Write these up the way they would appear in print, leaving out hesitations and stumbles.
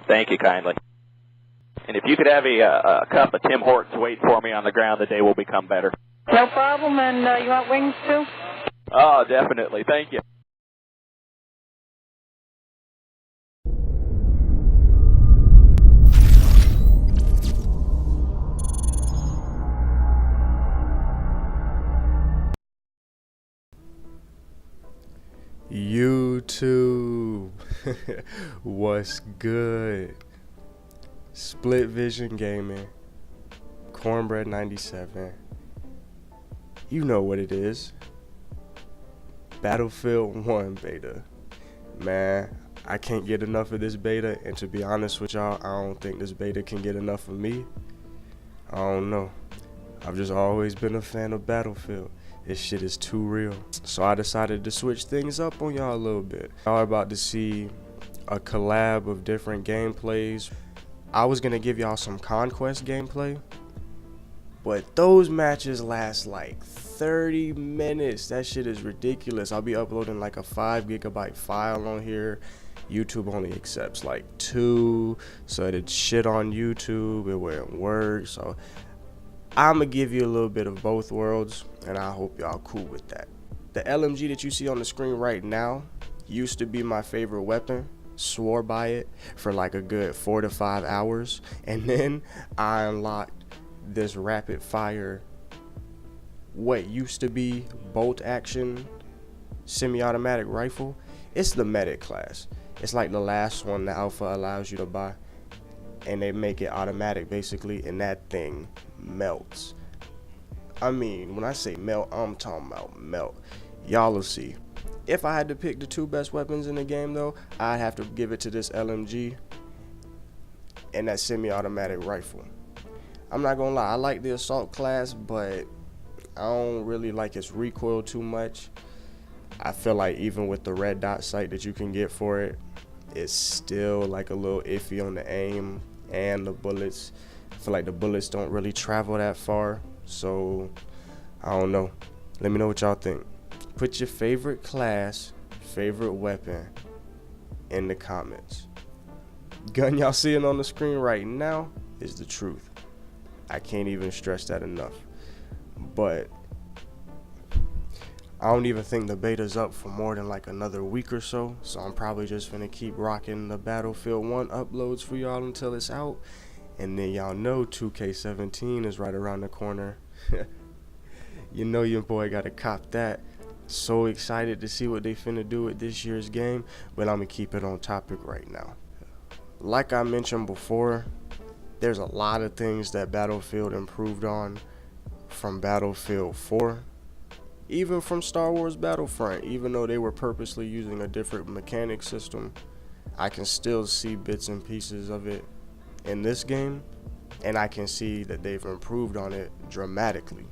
Thank you kindly. And if you could have a cup of Tim Hortons wait for me on the ground, the day will become better. No problem. And you want wings too? Oh, definitely. Thank you. YouTube, what's good? Split Vision Gaming, Cornbread 97. You know what it is. Battlefield 1 beta. Man, I can't get enough of this beta, and to be honest with y'all, I don't think this beta can get enough of me. I don't know. I've just always been a fan of Battlefield. This shit is too real. So I decided to switch things up on y'all a little bit. Y'all are about to see a collab of different gameplays. I was gonna give y'all some Conquest gameplay, but those matches last like 30 minutes. That shit is ridiculous. I'll be uploading like a 5 GB file on here. YouTube only accepts like 2, so it's shit on YouTube. It wouldn't work. So I'm gonna give you a little bit of both worlds, and I hope y'all cool with that. The LMG that you see on the screen right now used to be my favorite weapon. Swore by it for like a good 4 to 5 hours, and then I unlocked this rapid fire, what used to be bolt action semi-automatic rifle. It's the medic class. It's like the last one the alpha allows you to buy, and they make it automatic basically, and that thing melts. I mean, when I say melt, I'm talking about melt. Y'all will see. If I had to pick the 2 best weapons in the game though, I'd have to give it to this LMG and that semi-automatic rifle. I'm not gonna lie, I like the assault class, but I don't really like its recoil too much. I feel like even with the red dot sight that you can get for it, it's still like a little iffy on the aim and the bullets. I feel like the bullets don't really travel that far, so I don't know. Let me know what y'all think. Put your favorite class, favorite weapon in the comments. Gun y'all seeing on the screen right now is the truth. I can't even stress that enough. But I don't even think the beta's up for more than like another week or so, so I'm probably just gonna keep rocking the Battlefield 1 uploads for y'all until it's out. And then y'all know 2K17 is right around the corner. You know your boy gotta cop that. So excited to see what they finna do with this year's game, but I'm gonna keep it on topic right now. Like I mentioned before, there's a lot of things that Battlefield improved on from Battlefield 4, even from Star Wars Battlefront. Even though they were purposely using a different mechanic system, I can still see bits and pieces of it in this game, and I can see that they've improved on it dramatically,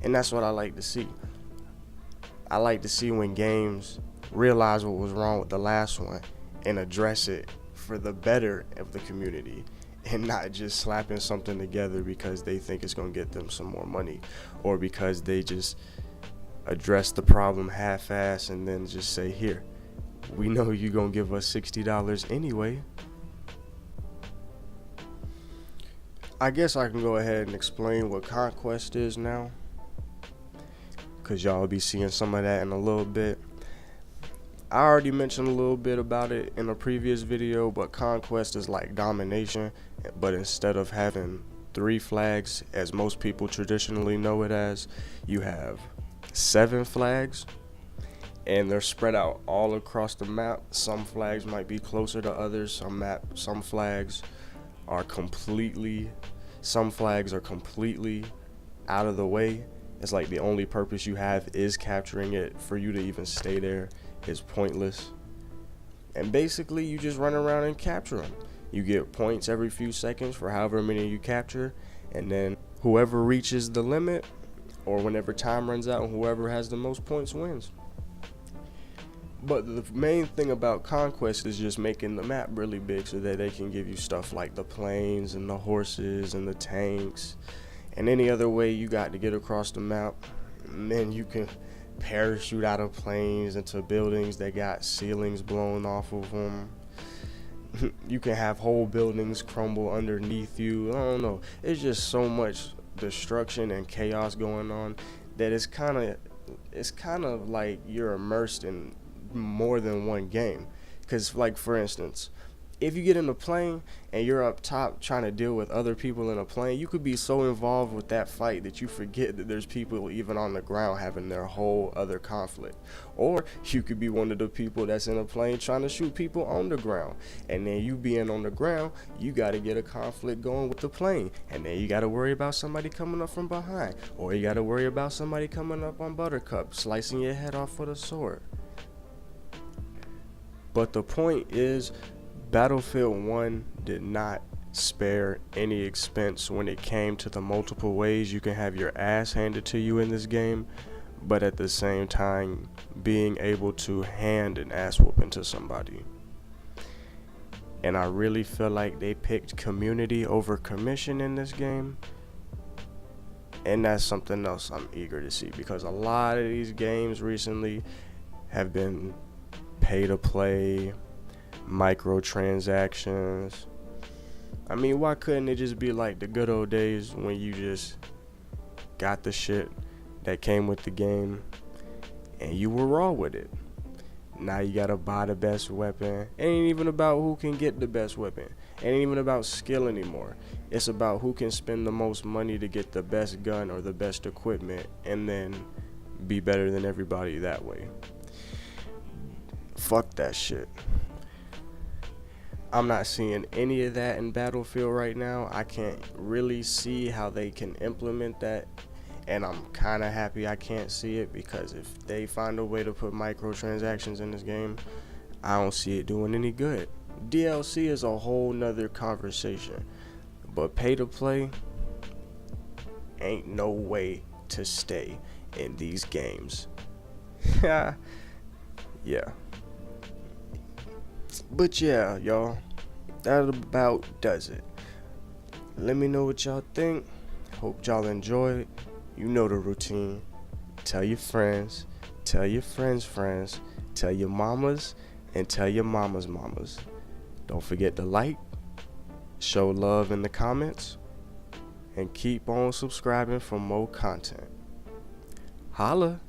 and that's what I like to see. I like to see when games realize what was wrong with the last one and address it for the better of the community, and not just slapping something together because they think it's going to get them some more money, or because they just address the problem half-ass and then just say, here, we know you're going to give us $60 anyway. I guess I can go ahead and explain what Conquest is now, because y'all will be seeing some of that in a little bit. I already mentioned a little bit about it in a previous video, but Conquest is like domination, but instead of having 3 flags as most people traditionally know it as, you have 7 flags, and they're spread out all across the map. Some flags might be closer to others. Some flags are completely out of the way. It's like the only purpose you have is capturing it. For you to even stay there is pointless. And basically you just run around and capture them. You get points every few seconds for however many you capture, and then whoever reaches the limit, or whenever time runs out, and whoever has the most points wins. But the main thing about Conquest is just making the map really big so that they can give you stuff like the planes and the horses and the tanks and any other way you got to get across the map. And then you can parachute out of planes into buildings that got ceilings blown off of them. You can have whole buildings crumble underneath you. I don't know. It's just so much destruction and chaos going on that it's kind of like you're immersed in more than one game. Because, like, for instance, if you get in a plane and you're up top trying to deal with other people in a plane, you could be so involved with that fight that you forget that there's people even on the ground having their whole other conflict. Or you could be one of the people that's in a plane trying to shoot people on the ground. And then you being on the ground, you got to get a conflict going with the plane. And then you got to worry about somebody coming up from behind. Or you got to worry about somebody coming up on Buttercup, slicing your head off with a sword. But the point is, Battlefield 1 did not spare any expense when it came to the multiple ways you can have your ass handed to you in this game, but at the same time being able to hand an ass whooping to somebody. And I really feel like they picked community over commission in this game, and that's something else I'm eager to see, because a lot of these games recently have been pay to play, microtransactions. I mean, why couldn't it just be like the good old days when you just got the shit that came with the game and you were raw with it? Now you gotta buy the best weapon. It ain't even about who can get the best weapon. It ain't even about skill anymore. It's about who can spend the most money to get the best gun or the best equipment and then be better than everybody that way. Fuck that shit. I'm not seeing any of that in Battlefield right now. I can't really see how they can implement that, and I'm kind of happy I can't see it, because if they find a way to put microtransactions in this game, I don't see it doing any good. DLC is a whole nother conversation, but pay to play ain't no way to stay in these games. Yeah. But yeah, y'all, that about does it. Let me know what y'all think. Hope y'all enjoyed. You know the routine. Tell your friends, tell your friends, tell your mamas, and tell your mamas' mamas. Don't forget to like, show love in the comments, and keep on subscribing for more content. Holla!